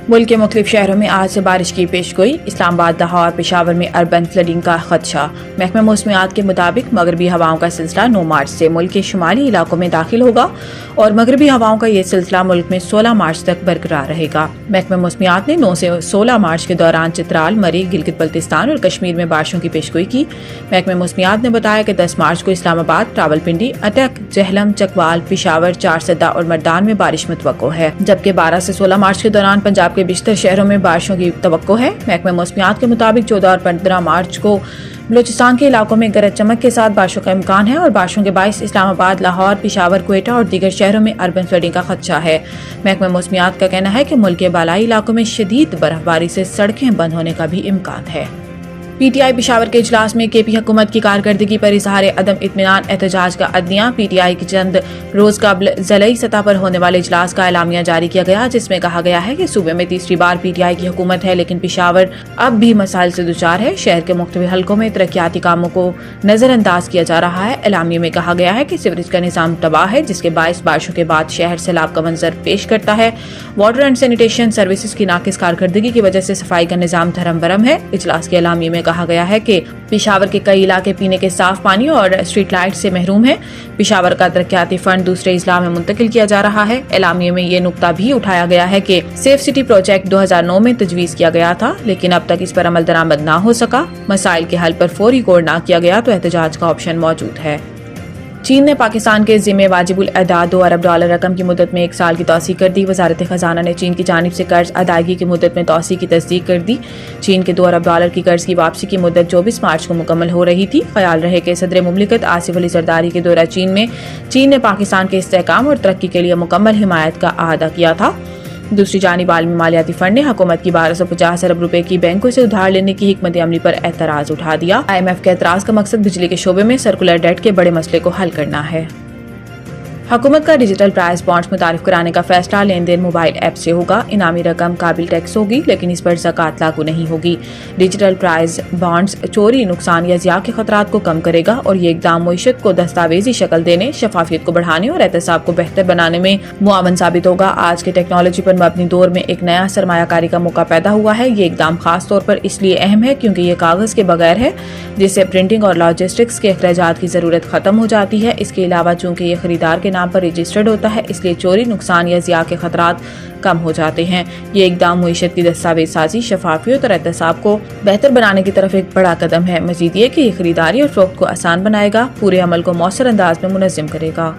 ملک کے مختلف شہروں میں آج سے بارش کی پیشگوئی۔ اسلام آباد، لاہور، پشاور میں اربن فلڈنگ کا خدشہ۔ محکمہ موسمیات کے مطابق مغربی ہواؤں کا سلسلہ 9 مارچ سے ملک کے شمالی علاقوں میں داخل ہوگا اور مغربی ہواؤں کا یہ سلسلہ ملک میں 16 مارچ تک برقرار رہے گا۔ محکمہ موسمیات نے 9 سے 16 مارچ کے دوران چترال، مری، گلگت بلتستان اور کشمیر میں بارشوں کی پیشگوئی کی۔ محکمہ موسمیات نے بتایا کہ 10 مارچ کو اسلام آباد، راولپنڈی، اٹک، جہلم، چکوال، پشاور، چارسدہ اور مردان میں بارش متوقع ہے، جبکہ 12 سے 16 مارچ کے دوران پنجاب کے بیشتر شہروں میں بارشوں کی توقع ہے۔ محکمہ موسمیات کے مطابق 14 اور 15 مارچ کو بلوچستان کے علاقوں میں گرج چمک کے ساتھ بارشوں کا امکان ہے اور بارشوں کے باعث اسلام آباد، لاہور، پشاور، کوئٹہ اور دیگر شہروں میں اربن فلڈنگ کا خدشہ ہے۔ محکمہ موسمیات کا کہنا ہے کہ ملک کے بالائی علاقوں میں شدید برف باری سے سڑکیں بند ہونے کا بھی امکان ہے۔ پی ٹی آئی پشاور کے اجلاس میں کے پی حکومت کی کارکردگی پر اظہار عدم اطمینان احتجاج کا عدلیہ۔ پی ٹی آئی کی چند روز قبل ضلعی سطح پر ہونے والے اجلاس کا اعلامیہ جاری کیا گیا، جس میں کہا گیا ہے کہ صوبے میں تیسری بار پی ٹی آئی کی حکومت ہے، لیکن پشاور اب بھی مسائل سے دوچار ہے۔ شہر کے مختلف حلقوں میں ترقیاتی کاموں کو نظر انداز کیا جا رہا ہے۔ اعلامیہ میں کہا گیا ہے کہ سیوریج کا نظام تباہ ہے، جس کے باعث بارشوں کے بعد شہر سیلاب کا منظر پیش کرتا ہے۔ واٹر اینڈ سینیٹیشن سروسز کی ناقص کارکردگی کی وجہ سے صفائی کا نظام دھرم برم ہے۔ اجلاس کے اعلامیہ میں کہا گیا ہے کہ پشاور کے کئی علاقے پینے کے صاف پانی اور اسٹریٹ لائٹ سے محروم ہیں۔ پشاور کا ترقیاتی فنڈ دوسرے اضلاع میں منتقل کیا جا رہا ہے۔ اعلامیہ میں یہ نقطہ بھی اٹھایا گیا ہے کہ سیف سٹی پروجیکٹ 2009 میں تجویز کیا گیا تھا، لیکن اب تک اس پر عمل درآمد نہ ہو سکا۔ مسائل کے حل پر فوری غور نہ کیا گیا تو احتجاج کا آپشن موجود ہے۔ چین نے پاکستان کے ذمہ واجب الادا $2 ارب رقم کی مدت میں 1 سال کی توسیع کر دی۔ وزارت خزانہ نے چین کی جانب سے قرض ادائیگی کی مدت میں توسیع کی تصدیق کر دی۔ چین کے $2 ارب کی قرض کی واپسی کی مدت 24 مارچ کو مکمل ہو رہی تھی۔ خیال رہے کہ صدر مملکت آصف علی زرداری کے دورہ چین میں چین نے پاکستان کے استحکام اور ترقی کے لیے مکمل حمایت کا اعادہ کیا تھا۔ دوسری جانب عالمی مالیاتی فنڈ نے حکومت کی 1250 ارب روپے کی بینکوں سے ادھار لینے کی حکمت عملی پر اعتراض اٹھا دیا۔ آئی ایم ایف کے اعتراض کا مقصد بجلی کے شعبے میں سرکولر ڈیٹ کے بڑے مسئلے کو حل کرنا ہے۔ حکومت کا ڈیجیٹل پرائز بانڈز متعارف کرانے کا فیصلہ لین دین موبائل ایپ سے ہوگا۔ انعامی رقم قابل ٹیکس ہوگی، لیکن اس پر زکوٰۃ لاگو نہیں ہوگی۔ ڈیجیٹل پرائز بانڈز چوری، نقصان یا ضیاع کے خطرات کو کم کرے گا اور یہ اقدام معیشت کو دستاویزی شکل دینے، شفافیت کو بڑھانے اور احتساب کو بہتر بنانے میں معاون ثابت ہوگا۔ آج کے ٹیکنالوجی پر مبنی دور میں ایک نیا سرمایہ کاری کا موقع پیدا ہوا ہے۔ یہ اقدام خاص طور پر اس لیے اہم ہے کیونکہ یہ کاغذ کے بغیر ہے، جس سے پرنٹنگ اور لاجسٹکس کے اخراجات کی ضرورت ختم ہو جاتی ہے۔ اس کے علاوہ چونکہ یہ خریدار کے نام پر رجسٹرڈ ہوتا ہے، اس لیے چوری، نقصان یا ضیاع کے خطرات کم ہو جاتے ہیں۔ یہ اقدام معیشت کی دستاویز سازی، شفافیت اور احتساب کو بہتر بنانے کی طرف ایک بڑا قدم ہے۔ مزید یہ کہ یہ خریداری اور فروخت کو آسان بنائے گا، پورے عمل کو مؤثر انداز میں منظم کرے گا۔